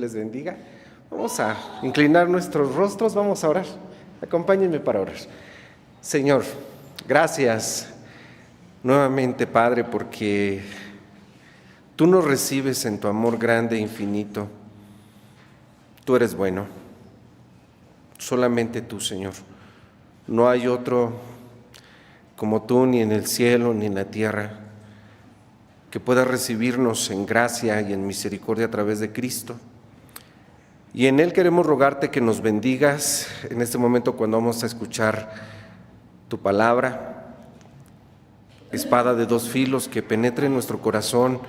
les bendiga. Vamos a inclinar nuestros rostros, vamos a orar. Acompáñenme para orar. Señor, gracias nuevamente, Padre, porque tú nos recibes en tu amor grande e infinito. Tú eres bueno, solamente tú, Señor. No hay otro como tú, ni en el cielo ni en la tierra, que pueda recibirnos en gracia y en misericordia a través de Cristo. Y en Él queremos rogarte que nos bendigas en este momento cuando vamos a escuchar tu palabra, espada de dos filos que penetre en nuestro corazón,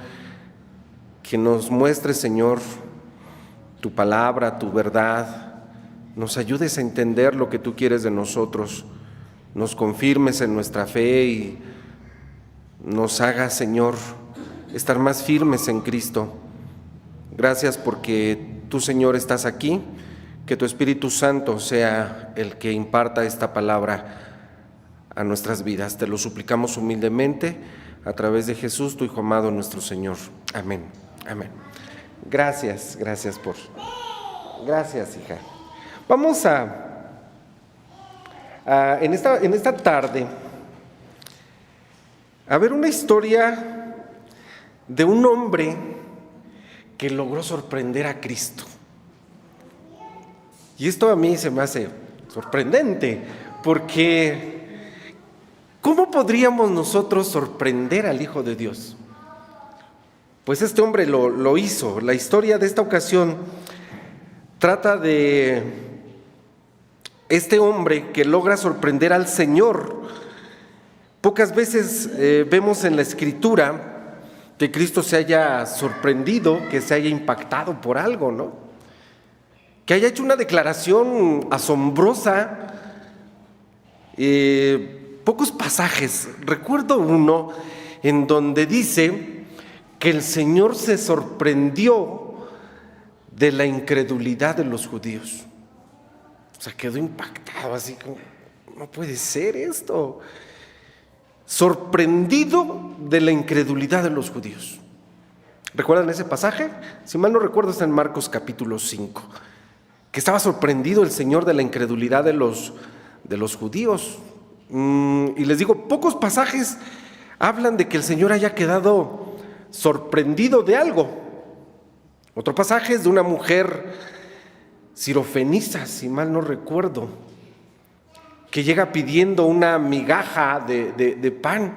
que nos muestre, Señor, tu palabra, tu verdad, nos ayudes a entender lo que tú quieres de nosotros, nos confirmes en nuestra fe y nos hagas, Señor, estar más firmes en Cristo. Gracias porque tú, Señor, estás aquí, que tu Espíritu Santo sea el que imparta esta palabra a nuestras vidas. Te lo suplicamos humildemente a través de Jesús, tu Hijo amado, nuestro Señor. Amén. Amén. Gracias, gracias, hija. Vamos en esta tarde a ver una historia de un hombre que logró sorprender a Cristo. Y esto a mí se me hace sorprendente, porque ¿cómo podríamos nosotros sorprender al Hijo de Dios? Pues este hombre lo hizo. La historia de esta ocasión trata de este hombre que logra sorprender al Señor. Pocas veces vemos en la Escritura que Cristo se haya sorprendido, que se haya impactado por algo, ¿no? Que haya hecho una declaración asombrosa. Pocos pasajes. Recuerdo uno en donde dice que el Señor se sorprendió de la incredulidad de los judíos. O sea, quedó impactado, así como, no puede ser esto. Sorprendido de la incredulidad de los judíos. ¿Recuerdan ese pasaje? Si mal no recuerdo, está en Marcos capítulo 5, que estaba sorprendido el Señor de la incredulidad de los judíos. Y les digo, pocos pasajes hablan de que el Señor haya quedado sorprendido de algo. Otro pasaje es de una mujer sirofenisa, si mal no recuerdo, que llega pidiendo una migaja de pan,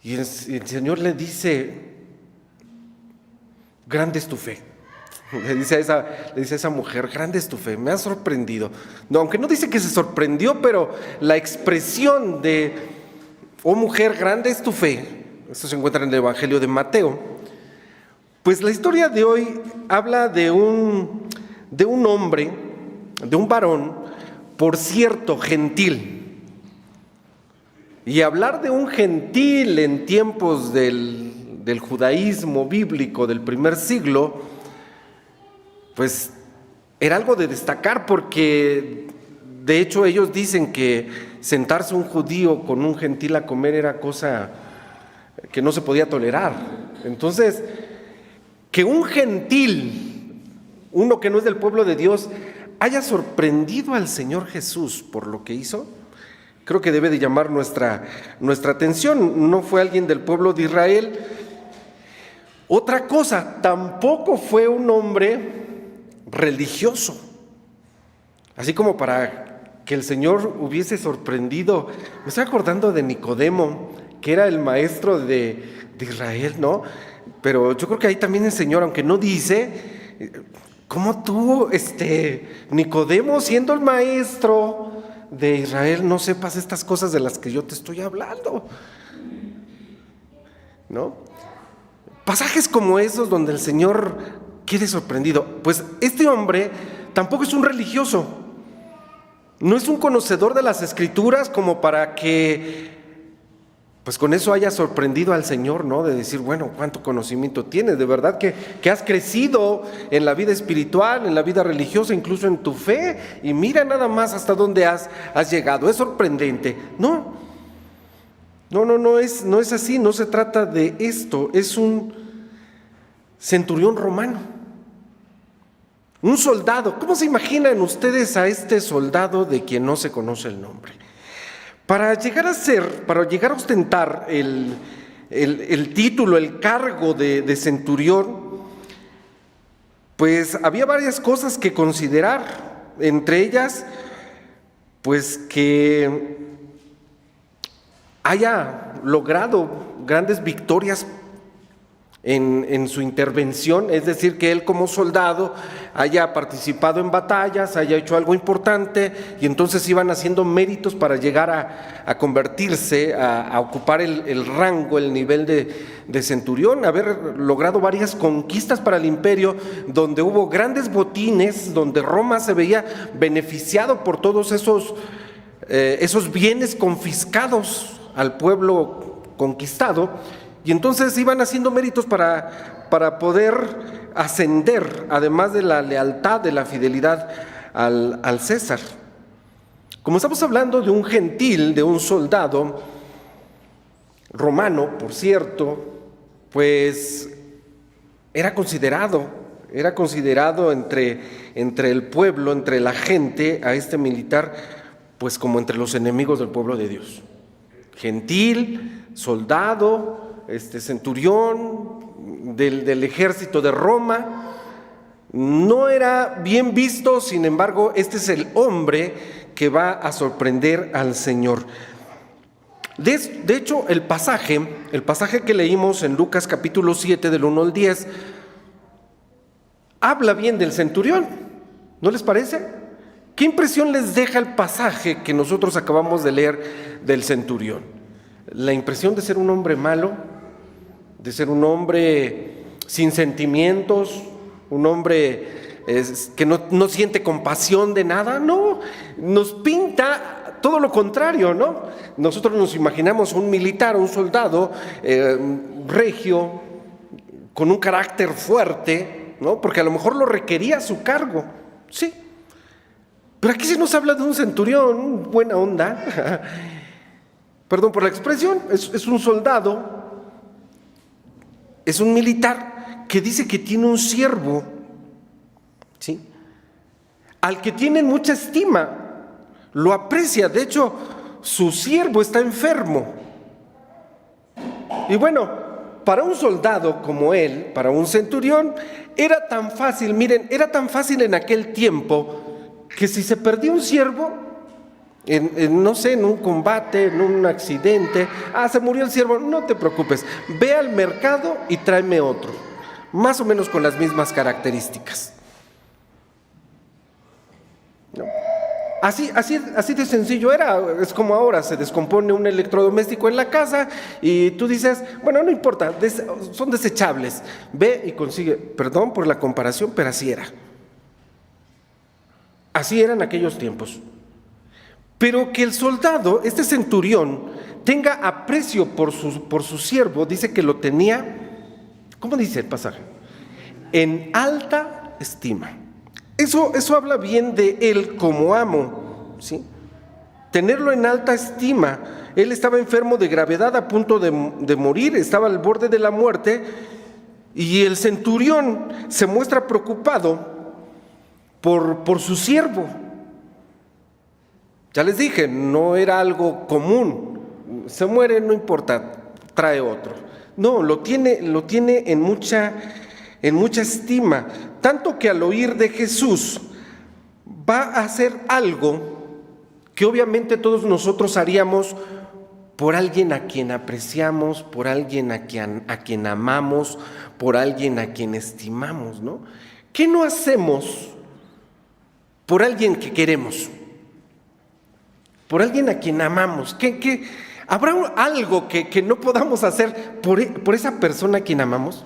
y el Señor le dice: grande es tu fe. Le dice a esa mujer: grande es tu fe, me ha sorprendido. No, aunque no dice que se sorprendió, pero la expresión de: oh mujer, grande es tu fe, esto se encuentra en el Evangelio de Mateo. Pues la historia de hoy habla de un hombre, de un varón, por cierto, gentil. Y hablar de un gentil en tiempos del judaísmo bíblico del primer siglo, pues era algo de destacar, porque de hecho ellos dicen que sentarse un judío con un gentil a comer era cosa que no se podía tolerar. Entonces, que un gentil, uno que no es del pueblo de Dios, haya sorprendido al Señor Jesús por lo que hizo, creo que debe de llamar nuestra atención. No fue alguien del pueblo de Israel. Otra cosa, tampoco fue un hombre religioso. Así como para que el Señor hubiese sorprendido. Me estoy acordando de Nicodemo, que era el maestro de Israel, ¿no? Pero yo creo que ahí también el Señor, aunque no dice, ¿cómo tú, Nicodemo, siendo el maestro de Israel, no sepas estas cosas de las que yo te estoy hablando? ¿No? Pasajes como esos donde el Señor quede sorprendido. Pues este hombre tampoco es un religioso, no es un conocedor de las Escrituras como para que pues con eso haya sorprendido al Señor, ¿no? De decir, bueno, ¿cuánto conocimiento tienes? De verdad que has crecido en la vida espiritual, en la vida religiosa, incluso en tu fe, y mira nada más hasta dónde has llegado. Es sorprendente. No es así, no se trata de esto. Es un centurión romano. Un soldado. ¿Cómo se imaginan ustedes a este soldado de quien no se conoce el nombre? Para llegar a ostentar el título, el cargo de centurión, pues había varias cosas que considerar. Entre ellas, pues que haya logrado grandes victorias en su intervención, es decir, que él como soldado haya participado en batallas, haya hecho algo importante, y entonces iban haciendo méritos para llegar a convertirse, a ocupar el rango, el nivel de centurión, haber logrado varias conquistas para el imperio, donde hubo grandes botines, donde Roma se veía beneficiado por todos esos bienes confiscados al pueblo conquistado. Y entonces iban haciendo méritos para poder ascender, además de la lealtad, de la fidelidad al César. Como estamos hablando de un gentil, de un soldado romano, por cierto, pues era considerado entre el pueblo, entre la gente, a este militar, pues como entre los enemigos del pueblo de Dios. Gentil, soldado, centurión del ejército de Roma, no era bien visto. Sin embargo, este es el hombre que va a sorprender al Señor. De hecho, el pasaje que leímos en Lucas capítulo 7 del 1 al 10 habla bien del centurión, ¿no les parece? ¿Qué impresión les deja el pasaje que nosotros acabamos de leer del centurión? La impresión de ser un hombre malo, de ser un hombre sin sentimientos, un hombre que no siente compasión de nada. No, nos pinta todo lo contrario, ¿no? Nosotros nos imaginamos un militar, un soldado regio, con un carácter fuerte, ¿no? Porque a lo mejor lo requería su cargo, sí. Pero aquí se nos habla de un centurión, buena onda, perdón por la expresión, es un soldado, es un militar que dice que tiene un siervo, ¿sí? Al que tiene mucha estima, lo aprecia. De hecho, su siervo está enfermo. Y bueno, para un soldado como él, para un centurión, era tan fácil, miren, era tan fácil en aquel tiempo que si se perdía un siervo, no sé, en un combate, en un accidente, se murió el siervo, no te preocupes, ve al mercado y tráeme otro, más o menos con las mismas características. ¿No? Así de sencillo era. Es como ahora, se descompone un electrodoméstico en la casa y tú dices, bueno, no importa, son desechables, ve y consigue. Perdón por la comparación, pero así era. Así eran aquellos tiempos. Pero que el soldado, este centurión, tenga aprecio por su siervo, dice que lo tenía, ¿cómo dice el pasaje? En alta estima. Eso habla bien de él como amo, ¿sí? Tenerlo en alta estima. Él estaba enfermo de gravedad, a punto de morir, estaba al borde de la muerte, y el centurión se muestra preocupado por su siervo. Ya les dije, no era algo común. Se muere, no importa, trae otro. No, lo tiene en mucha estima, tanto que al oír de Jesús va a hacer algo que obviamente todos nosotros haríamos por alguien a quien apreciamos, por alguien a quien amamos, por alguien a quien estimamos, ¿no? ¿Qué no hacemos por alguien que queremos? Por alguien a quien amamos. ¿Qué habrá algo que no podamos hacer por esa persona a quien amamos?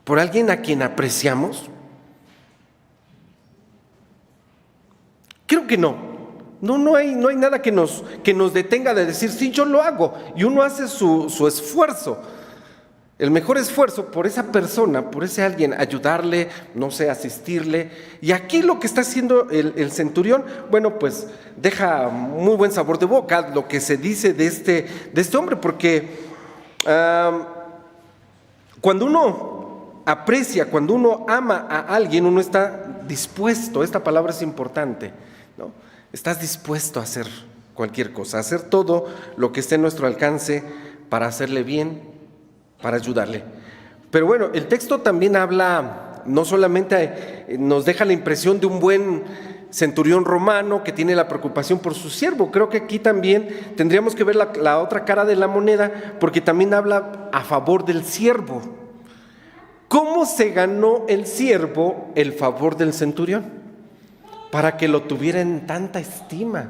¿Por alguien a quien apreciamos? Creo que no. No hay nada que nos detenga de decir, sí, yo lo hago. Y uno hace su esfuerzo. El mejor esfuerzo por esa persona, por ese alguien, ayudarle, no sé, asistirle. Y aquí lo que está haciendo el centurión, bueno, pues deja muy buen sabor de boca lo que se dice de este hombre, porque cuando uno aprecia, cuando uno ama a alguien, uno está dispuesto, esta palabra es importante, ¿no? Estás dispuesto a hacer cualquier cosa, a hacer todo lo que esté en nuestro alcance para hacerle bien, para ayudarle. Pero bueno, el texto también habla, no solamente nos deja la impresión de un buen centurión romano que tiene la preocupación por su siervo. Creo que aquí también tendríamos que ver la otra cara de la moneda, porque también habla a favor del siervo. ¿Cómo se ganó el siervo el favor del centurión? Para que lo tuviera en tanta estima.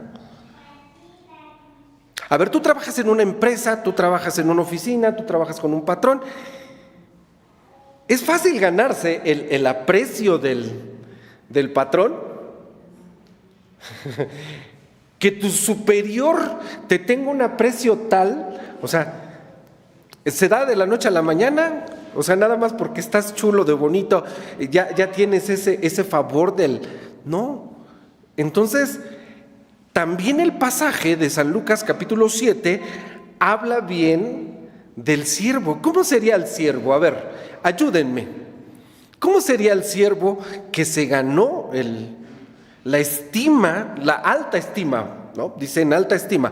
A ver, tú trabajas en una empresa, tú trabajas en una oficina, tú trabajas con un patrón. Es fácil ganarse el aprecio del patrón. Que tu superior te tenga un aprecio tal, o sea, se da de la noche a la mañana, o sea, nada más porque estás chulo de bonito, ya tienes ese favor del... No. Entonces, también el pasaje de San Lucas capítulo 7 habla bien del siervo. ¿Cómo sería el siervo? A ver, ayúdenme. ¿Cómo sería el siervo que se ganó la estima, la alta estima, ¿no? Dice en alta estima.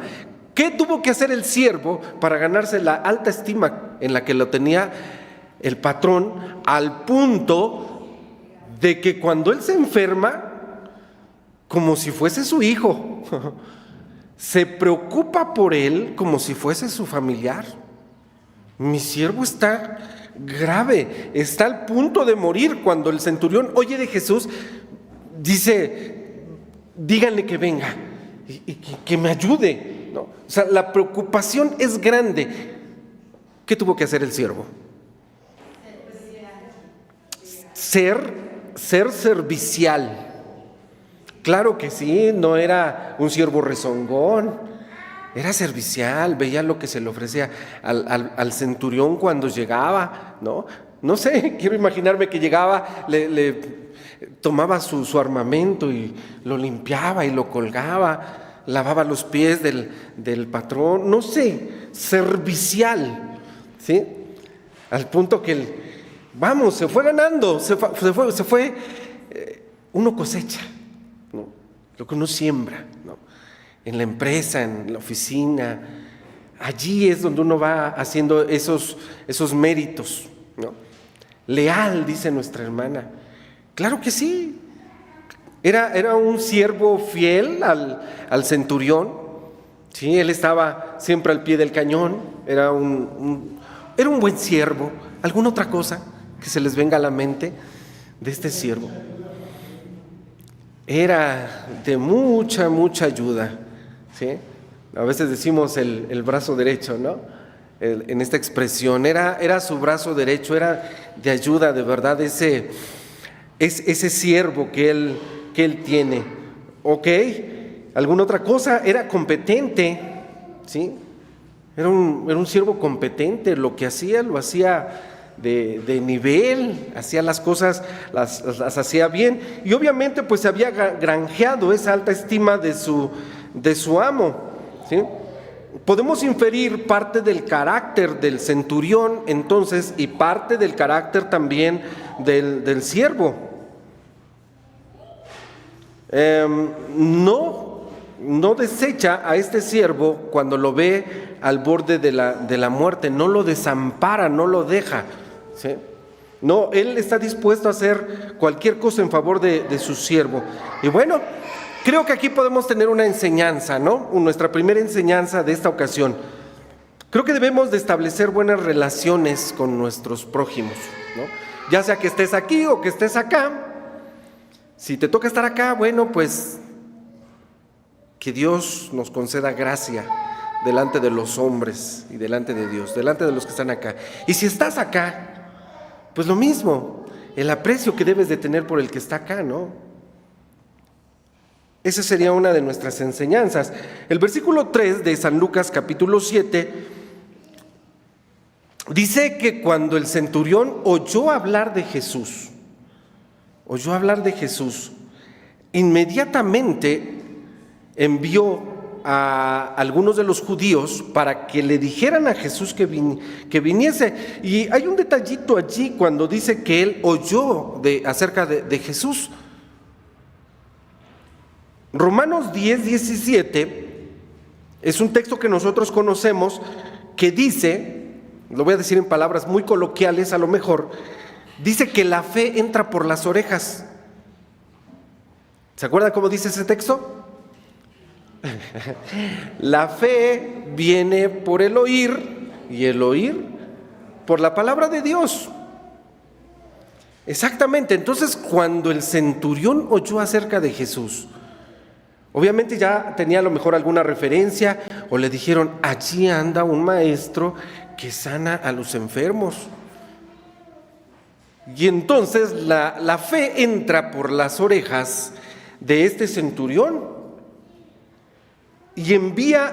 ¿Qué tuvo que hacer el siervo para ganarse la alta estima en la que lo tenía el patrón, al punto de que cuando él se enferma, como si fuese su hijo, se preocupa por él como si fuese su familiar? Mi siervo está grave, está al punto de morir. Cuando el centurión oye de Jesús, dice: díganle que venga y que me ayude, ¿no? O sea, la preocupación es grande. ¿Qué tuvo que hacer el siervo? Ser servicial. Claro que sí, no era un siervo rezongón, era servicial, veía lo que se le ofrecía al centurión cuando llegaba, ¿no? No sé, quiero imaginarme que llegaba, le tomaba su armamento y lo limpiaba y lo colgaba, lavaba los pies del patrón, no sé, servicial, ¿sí? Al punto que se fue ganando, se fue, uno cosecha, ¿no? Lo que uno siembra, ¿no? En la empresa, en la oficina, allí es donde uno va haciendo esos méritos, ¿no? Leal, dice nuestra hermana. Claro que sí. Era un siervo fiel al centurión. Sí, él estaba siempre al pie del cañón. Era un buen siervo. ¿Alguna otra cosa que se les venga a la mente de este siervo? Era de mucha ayuda, ¿sí? A veces decimos el brazo derecho, ¿no? En esta expresión, era su brazo derecho, era de ayuda, de verdad, ese siervo que él tiene. ¿Ok? ¿Alguna otra cosa? Era competente, ¿sí? Era un siervo competente, lo que hacía, lo hacía de nivel, hacía las cosas, las hacía bien, y obviamente pues se había granjeado esa alta estima de su amo, ¿sí? Podemos inferir parte del carácter del centurión entonces y parte del carácter también del siervo. No desecha a este siervo cuando lo ve al borde de la muerte, no lo desampara, no lo deja, ¿sí? No, él está dispuesto a hacer cualquier cosa en favor de su siervo. Y bueno, creo que aquí podemos tener una enseñanza, ¿no? Nuestra primera enseñanza de esta ocasión. Creo que debemos de establecer buenas relaciones con nuestros prójimos, ¿no? Ya sea que estés aquí o que estés acá. Si te toca estar acá, bueno, pues que Dios nos conceda gracia delante de los hombres y delante de Dios, delante de los que están acá. Y si estás acá, pues lo mismo, el aprecio que debes de tener por el que está acá, ¿no? Esa sería una de nuestras enseñanzas. El versículo 3 de San Lucas capítulo 7 dice que cuando el centurión oyó hablar de Jesús, inmediatamente envió a algunos de los judíos para que le dijeran a Jesús que viniese. Y hay un detallito allí cuando dice que él oyó acerca de Jesús. Romanos 10:17 es un texto que nosotros conocemos que dice, lo voy a decir en palabras muy coloquiales a lo mejor, dice que la fe entra por las orejas. ¿Se acuerdan cómo dice ese texto? La fe viene por el oír y el oír por la palabra de Dios. Exactamente. Entonces, cuando el centurión oyó acerca de Jesús, obviamente ya tenía a lo mejor alguna referencia o le dijeron, allí anda un maestro que sana a los enfermos. Y entonces la fe entra por las orejas de este centurión y envía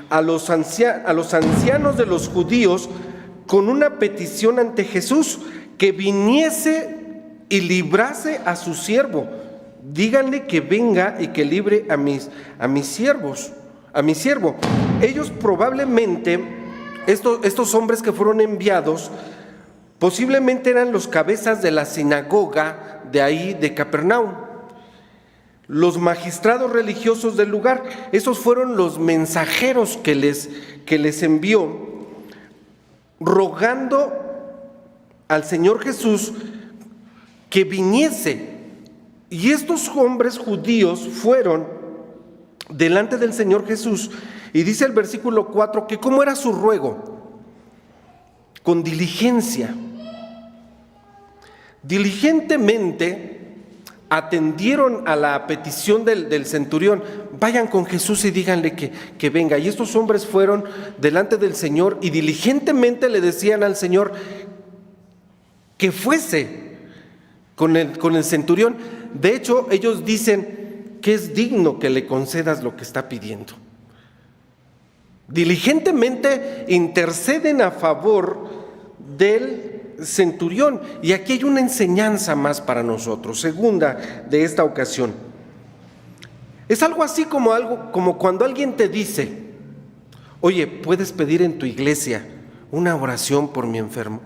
a los ancianos de los judíos con una petición ante Jesús, que viniese y librase a su siervo. Díganle que venga y que libre a mi siervo. Ellos probablemente, estos hombres que fueron enviados, posiblemente eran los cabezas de la sinagoga de ahí de Capernaum, los magistrados religiosos del lugar. Esos fueron los mensajeros que les envió, rogando al Señor Jesús que viniese. Y estos hombres judíos fueron delante del Señor Jesús, y dice el versículo 4 que cómo era su ruego: con diligencia. Diligentemente atendieron a la petición del centurión: vayan con Jesús y díganle que venga. Y estos hombres fueron delante del Señor y diligentemente le decían al Señor que fuese con el centurión. De hecho, ellos dicen que es digno que le concedas lo que está pidiendo. Diligentemente interceden a favor del centurión. Y aquí hay una enseñanza más para nosotros, segunda de esta ocasión. Es algo así como cuando alguien te dice: oye, ¿puedes pedir en tu iglesia una oración por mi enfermo?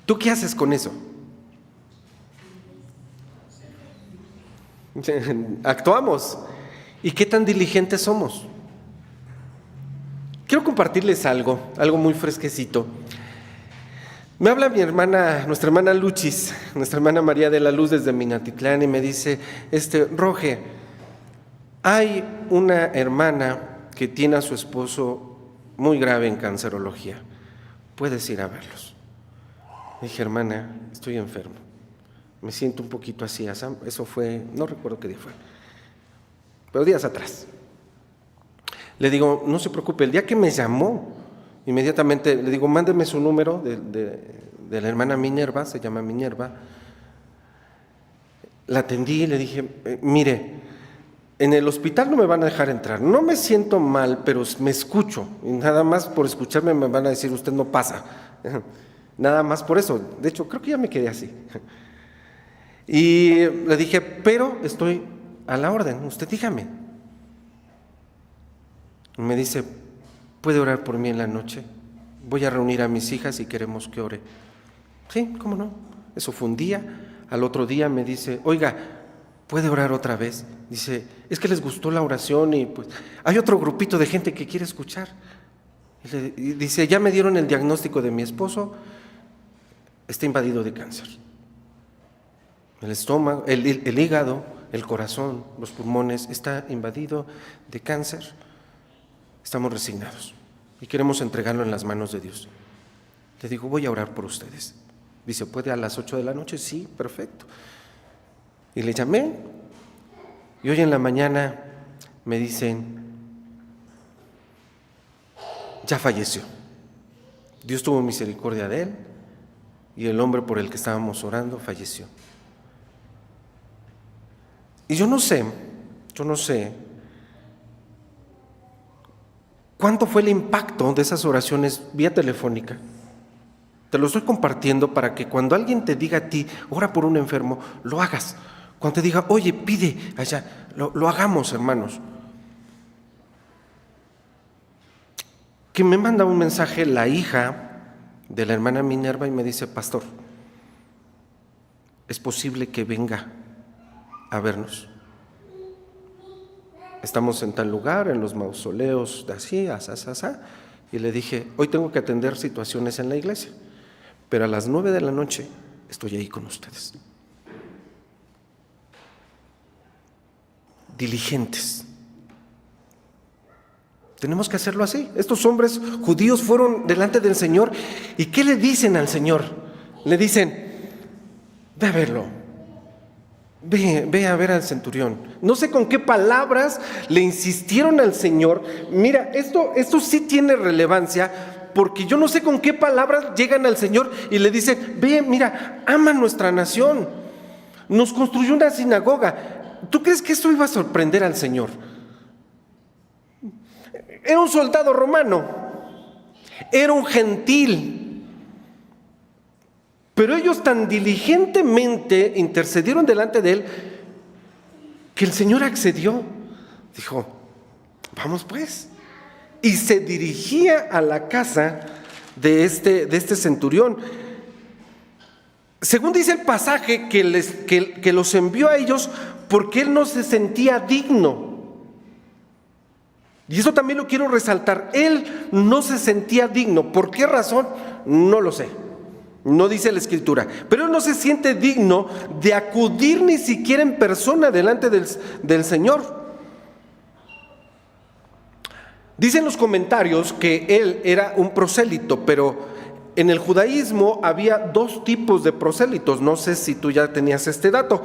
¿Tú qué haces con eso? Actuamos. ¿Y qué tan diligentes somos? Quiero compartirles algo muy fresquecito. Me habla nuestra hermana Luchis, nuestra hermana María de la Luz desde Minatitlán, y me dice: Roge, hay una hermana que tiene a su esposo muy grave en cancerología. ¿Puedes ir a verlos? Dije: hermana, estoy enfermo. Me siento un poquito así. Eso fue, no recuerdo qué día fue, pero días atrás. Le digo: no se preocupe. El día que me llamó, inmediatamente le digo: mándeme su número de la hermana Minerva, se llama Minerva. La atendí y le dije: mire, en el hospital no me van a dejar entrar. No me siento mal, pero me escucho. Y nada más por escucharme me van a decir: usted no pasa. Nada más por eso. De hecho, creo que ya me quedé así. Y le dije: pero estoy a la orden, usted dígame. Me dice: ¿puede orar por mí en la noche? Voy a reunir a mis hijas y queremos que ore. Sí, ¿cómo no? Eso fue un día. Al otro día me dice: oiga, ¿puede orar otra vez? Dice: es que les gustó la oración y pues hay otro grupito de gente que quiere escuchar. Y dice: ya me dieron el diagnóstico de mi esposo, está invadido de cáncer. El estómago, el hígado, el corazón, los pulmones, está invadido de cáncer. Estamos resignados y queremos entregarlo en las manos de Dios. Le digo: voy a orar por ustedes. Dice: ¿puede a las 8 de la noche? Sí, perfecto. Y le llamé, y hoy en la mañana me dicen: ya falleció. Dios tuvo misericordia de él, y el hombre por el que estábamos orando falleció. Y yo no sé cuánto fue el impacto de esas oraciones vía telefónica. Te lo estoy compartiendo para que cuando alguien te diga a ti: ora por un enfermo, lo hagas. Cuando te diga: oye, pide allá, lo hagamos, hermanos. Que me manda un mensaje la hija de la hermana Minerva y me dice: pastor, ¿es posible que venga a vernos? Estamos en tal lugar, en los mausoleos de así, asá. Y le dije: hoy tengo que atender situaciones en la iglesia, pero a las 9 de la noche estoy ahí con ustedes. Diligentes. Tenemos que hacerlo así. Estos hombres judíos fueron delante del Señor. ¿Y qué le dicen al Señor? Le dicen: ve a verlo. Ve a ver al centurión. No sé con qué palabras le insistieron al Señor. Mira, esto sí tiene relevancia, porque yo no sé con qué palabras llegan al Señor y le dicen: ve, mira, ama nuestra nación. Nos construyó una sinagoga. ¿Tú crees que esto iba a sorprender al Señor? Era un soldado romano, era un gentil, pero ellos tan diligentemente intercedieron delante de él que el Señor accedió. Dijo: vamos pues. Y se dirigía a la casa de este centurión. Según dice el pasaje, que los envió a ellos porque él no se sentía digno. Y eso también lo quiero resaltar. Él no se sentía digno. ¿Por qué razón? No lo sé. No dice la Escritura. Pero él no se siente digno de acudir ni siquiera en persona delante del Señor. Dicen los comentarios que él era un prosélito, pero en el judaísmo había dos tipos de prosélitos. No sé si tú ya tenías este dato,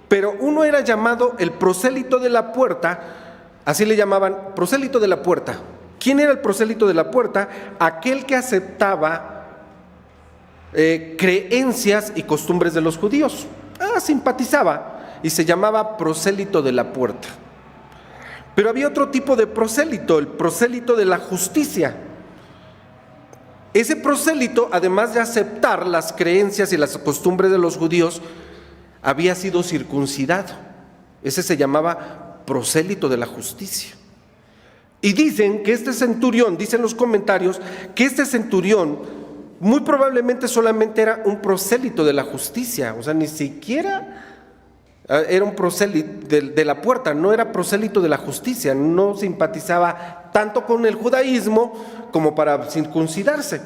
pero uno era llamado el prosélito de la puerta. Así le llamaban, prosélito de la puerta. ¿Quién era el prosélito de la puerta? Aquel que aceptaba creencias y costumbres de los judíos. Simpatizaba y se llamaba prosélito de la puerta. Pero había otro tipo de prosélito, el prosélito de la justicia. Ese prosélito, además de aceptar las creencias y las costumbres de los judíos, había sido circuncidado. Ese se llamaba prosélito de la justicia. Y dicen que este centurión, dicen los comentarios, que este centurión muy probablemente solamente era un prosélito de la justicia. O sea, ni siquiera era un prosélito de la puerta, no era prosélito de la justicia. No simpatizaba tanto con el judaísmo como para circuncidarse.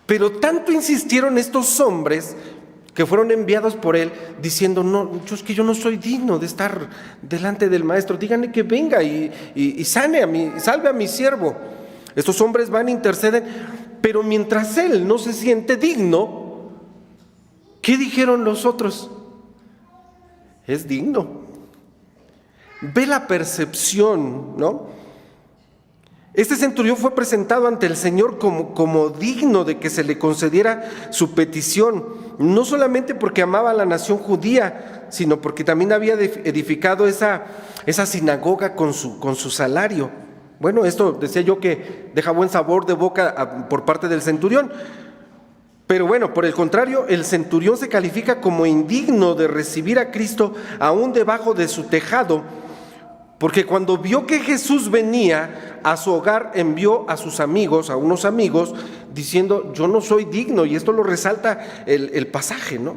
Pero tanto insistieron estos hombres que fueron enviados por él, diciendo: no, es que yo no soy digno de estar delante del maestro, díganle que venga y salve a mi siervo. Estos hombres van e interceden, pero mientras él no se siente digno, ¿qué dijeron los otros? Es digno. Ve la percepción, ¿no? Este centurión fue presentado ante el Señor como digno de que se le concediera su petición, no solamente porque amaba a la nación judía, sino porque también había edificado esa sinagoga con su salario. Bueno, esto decía yo que deja buen sabor de boca por parte del centurión. Pero bueno, por el contrario, el centurión se califica como indigno de recibir a Cristo aún debajo de su tejado, porque cuando vio que Jesús venía a su hogar, envió a sus amigos, a unos amigos, diciendo: yo no soy digno. Y esto lo resalta el pasaje, ¿no?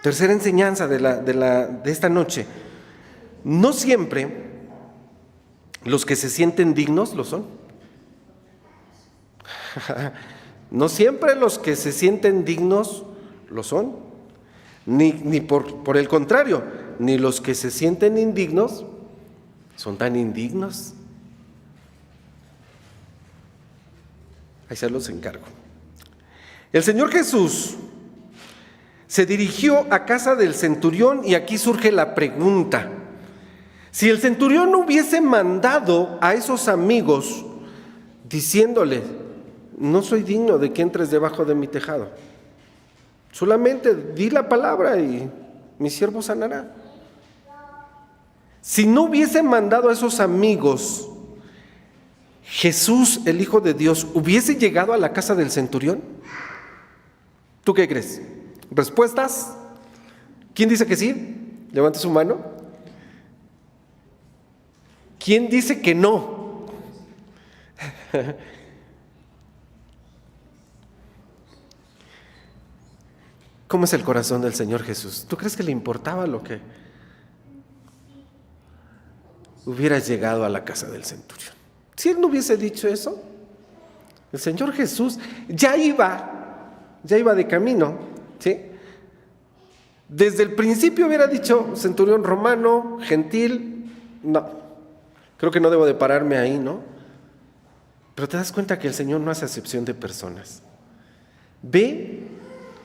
Tercera enseñanza de esta noche. No siempre los que se sienten dignos lo son. No siempre los que se sienten dignos lo son. Ni por el contrario, ni los que se sienten indignos son tan indignos. Ahí se los encargo. El Señor Jesús se dirigió a casa del centurión y aquí surge la pregunta: si el centurión no hubiese mandado a esos amigos diciéndole: no soy digno de que entres debajo de mi tejado, solamente di la palabra y mi siervo sanará. Si no hubiese mandado a esos amigos, Jesús, el Hijo de Dios, ¿hubiese llegado a la casa del centurión? ¿Tú qué crees? ¿Respuestas? ¿Quién dice que sí? Levante su mano. ¿Quién dice que no? ¿Cómo es el corazón del Señor Jesús? ¿Tú crees que le importaba lo que hubieras llegado a la casa del centurión? Si él no hubiese dicho eso, el Señor Jesús ya iba de camino, ¿sí? Desde el principio hubiera dicho centurión romano, gentil, no, creo que no debo de pararme ahí, ¿no? Pero te das cuenta que el Señor no hace acepción de personas. Ve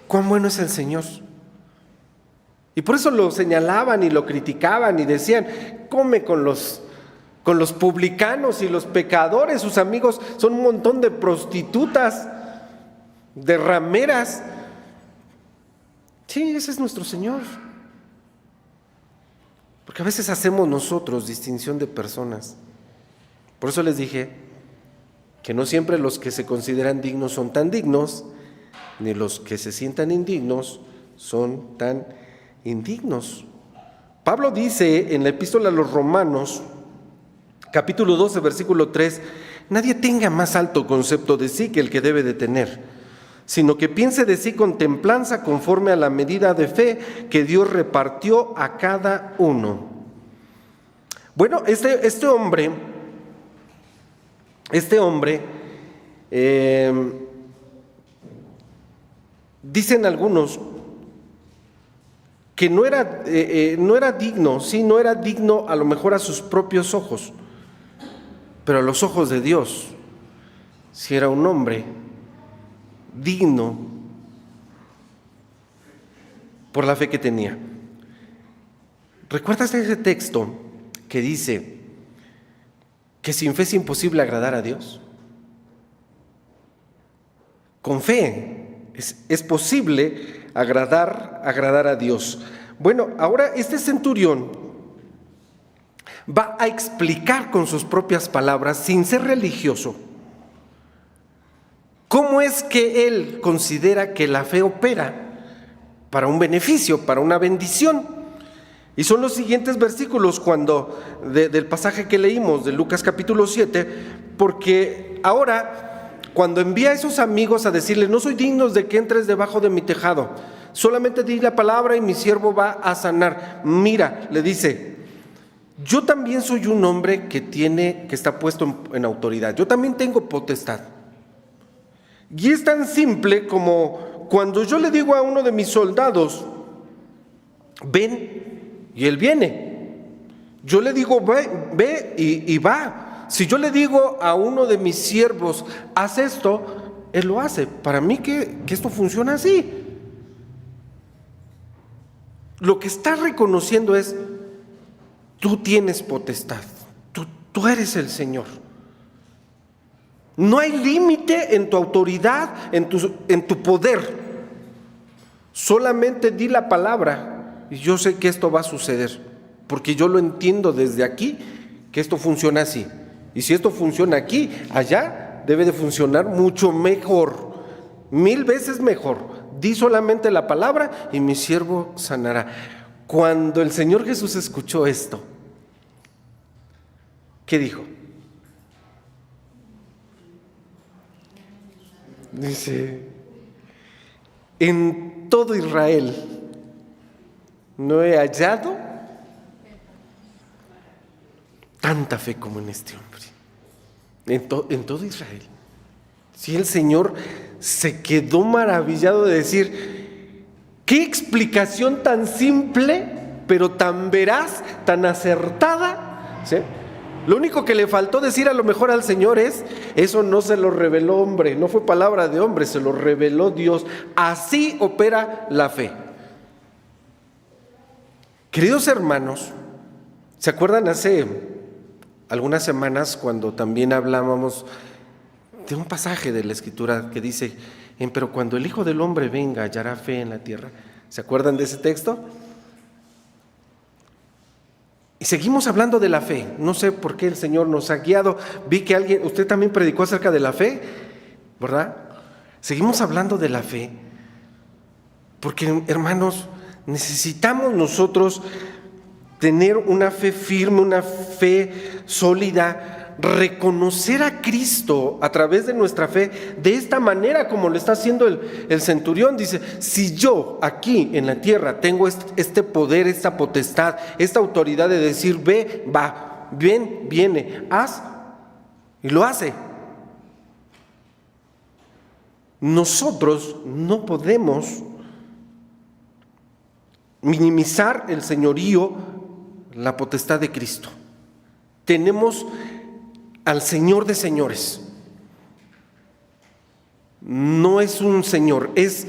cuán bueno es el Señor. Y por eso lo señalaban y lo criticaban y decían, come con los publicanos y los pecadores, sus amigos son un montón de prostitutas, de rameras. Sí, ese es nuestro Señor. Porque a veces hacemos nosotros distinción de personas. Por eso les dije que no siempre los que se consideran dignos son tan dignos, ni los que se sientan indignos son tan indignos. Pablo dice en la epístola a los Romanos, capítulo 12, versículo 3, nadie tenga más alto concepto de sí que el que debe de tener, sino que piense de sí con templanza conforme a la medida de fe que Dios repartió a cada uno. Bueno, este hombre, dicen algunos que no era digno, sí, no era digno a lo mejor a sus propios ojos, pero a los ojos de Dios, sí era un hombre digno por la fe que tenía. ¿Recuerdas ese texto que dice que sin fe es imposible agradar a Dios? Con fe es posible agradar a Dios. Bueno, ahora este centurión va a explicar con sus propias palabras, sin ser religioso, cómo es que él considera que la fe opera para un beneficio, para una bendición. Y son los siguientes versículos del pasaje que leímos de Lucas capítulo 7, porque ahora cuando envía a esos amigos a decirle, no soy digno de que entres debajo de mi tejado, solamente di la palabra y mi siervo va a sanar. Mira, le dice, yo también soy un hombre que está puesto en autoridad, yo también tengo potestad. Y es tan simple como cuando yo le digo a uno de mis soldados, ven, y él viene. Yo le digo, ve y va. Si yo le digo a uno de mis siervos, haz esto, él lo hace. Para mí que esto funciona así. Lo que está reconociendo es, tú tienes potestad, tú eres el Señor. No hay límite en tu autoridad, en tu poder. Solamente di la palabra y yo sé que esto va a suceder, porque yo lo entiendo desde aquí, que esto funciona así. Y si esto funciona aquí, allá debe de funcionar mucho mejor, 1000 veces mejor. Di solamente la palabra y mi siervo sanará. Cuando el Señor Jesús escuchó esto, ¿qué dijo? Dice, en todo Israel no he hallado tanta fe como en este hombre. En todo Israel. Sí, el Señor se quedó maravillado de decir, qué explicación tan simple, pero tan veraz, tan acertada, ¿sí? Lo único que le faltó decir a lo mejor al Señor es, eso no se lo reveló hombre, no fue palabra de hombre, se lo reveló Dios. Así opera la fe. Queridos hermanos, ¿se acuerdan hace algunas semanas cuando también hablábamos de un pasaje de la Escritura que dice, pero cuando el Hijo del Hombre venga, hallará fe en la tierra? ¿Se acuerdan de ese texto? Y seguimos hablando de la fe. No sé por qué el Señor nos ha guiado. Vi que usted también predicó acerca de la fe, ¿verdad? Seguimos hablando de la fe, porque hermanos, Necesitamos nosotros tener una fe firme, una fe sólida, reconocer a Cristo a través de nuestra fe de esta manera como lo está haciendo el centurión. Dice, si yo aquí en la tierra tengo este poder, esta potestad, esta autoridad de decir, ve, va, bien, viene, haz, y lo hace. Nosotros no podemos minimizar el señorío, la potestad de Cristo. Tenemos al Señor de señores. No es un señor, es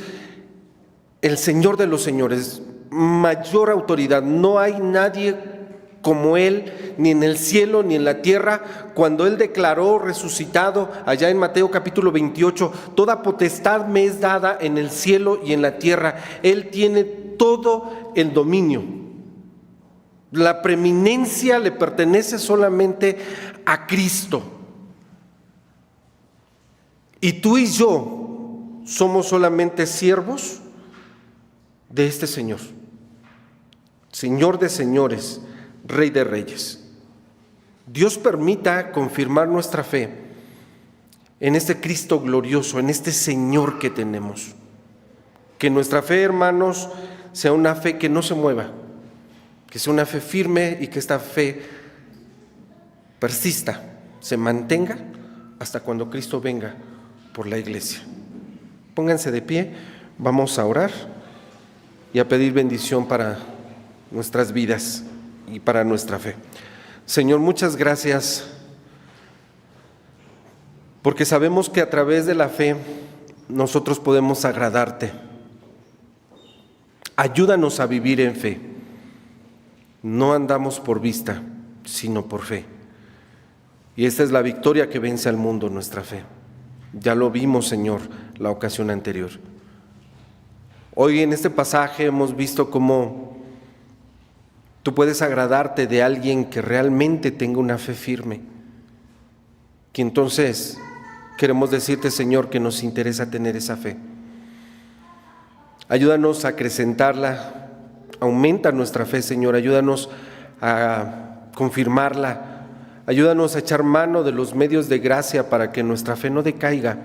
el Señor de los señores, mayor autoridad. No hay nadie como Él, ni en el cielo ni en la tierra. Cuando Él declaró resucitado allá en Mateo capítulo 28, toda potestad me es dada en el cielo y en la tierra. Él tiene todo el dominio. La preeminencia le pertenece solamente a Cristo. Y tú y yo somos solamente siervos de este Señor, Señor de señores, Rey de reyes. Dios permita confirmar nuestra fe en este Cristo glorioso, en este Señor que tenemos. Que nuestra fe, hermanos, sea una fe que no se mueva, que sea una fe firme y que esta fe persista, se mantenga hasta cuando Cristo venga por la iglesia. Pónganse de pie, vamos a orar y a pedir bendición para nuestras vidas y para nuestra fe. Señor, muchas gracias, porque sabemos que a través de la fe nosotros podemos agradarte. Ayúdanos a vivir en fe. No andamos por vista, sino por fe. Y esta es la victoria que vence al mundo, nuestra fe. Ya lo vimos, Señor, la ocasión anterior. Hoy en este pasaje hemos visto cómo tú puedes agradarte de alguien que realmente tenga una fe firme. Que entonces queremos decirte, Señor, que nos interesa tener esa fe. Ayúdanos a acrecentarla, aumenta nuestra fe, Señor, ayúdanos a confirmarla, ayúdanos a echar mano de los medios de gracia para que nuestra fe no decaiga,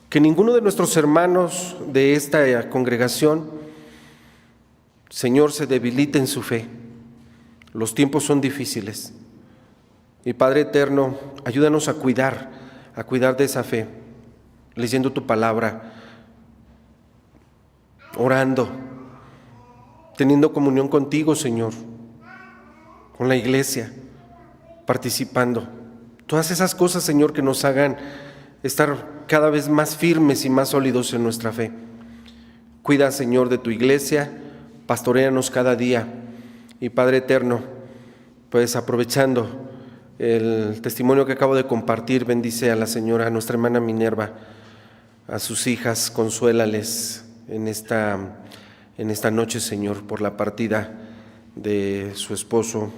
que ninguno de nuestros hermanos de esta congregación, Señor, se debilite en su fe. Los tiempos son difíciles. Y Padre eterno, ayúdanos a cuidar de esa fe, leyendo tu palabra, orando, teniendo comunión contigo, Señor, con la iglesia, participando. Todas esas cosas, Señor, que nos hagan estar cada vez más firmes y más sólidos en nuestra fe. Cuida, Señor, de tu iglesia, pastoréanos cada día. Y Padre eterno, pues aprovechando el testimonio que acabo de compartir, bendice a la señora, a nuestra hermana Minerva, a sus hijas, consuélales en esta noche, Señor, por la partida de su esposo,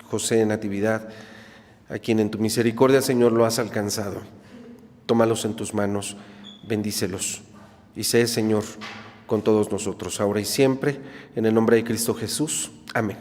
José Natividad, a quien en tu misericordia, Señor, lo has alcanzado. Tómalos en tus manos, bendícelos y sé, Señor, con todos nosotros, ahora y siempre, en el nombre de Cristo Jesús. Amén.